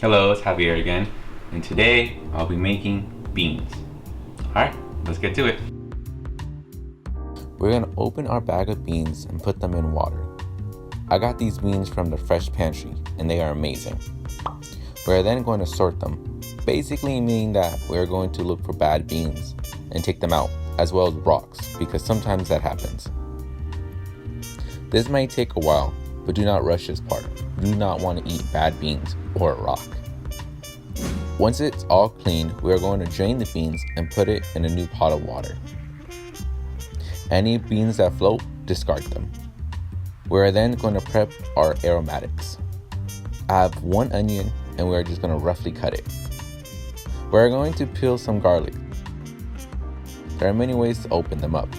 Hello, it's Javier again, and today I'll be making beans. Alright, let's get to it. We're going to open our bag of beans and put them in water. I got these beans from the fresh pantry and they are amazing. We're then going to sort them, basically meaning that we're going to look for bad beans and take them out, as well as rocks, because sometimes that happens. This might take a while, but do not rush this part. You do not want to eat bad beans or a rock. Once it's all cleaned, we are going to drain the beans and put it in a new pot of water. Any beans that float, discard them. We are then going to prep our aromatics. I have 1 onion and we are just going to roughly cut it. We are going to peel some garlic. There are many ways to open them up.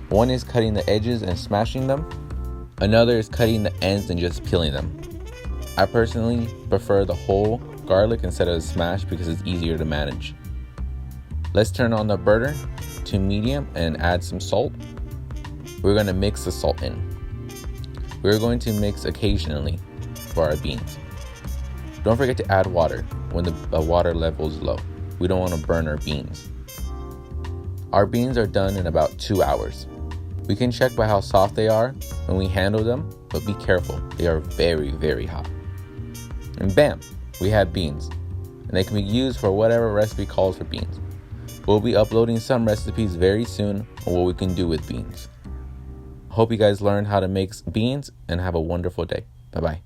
One is cutting the edges and smashing them. Another is cutting the ends and just peeling them. I personally prefer the whole garlic instead of the smash because it's easier to manage. Let's turn on the burner to medium and add some salt. We're going to mix the salt in. We're going to mix occasionally for our beans. Don't forget to add water when the water level is low. We don't want to burn our beans. Our beans are done in about 2 hours. We can check by how soft they are when we handle them, but be careful, they are very, very hot. And bam, we have beans. And they can be used for whatever recipe calls for beans. We'll be uploading some recipes very soon on what we can do with beans. Hope you guys learned how to make beans and have a wonderful day. Bye-bye.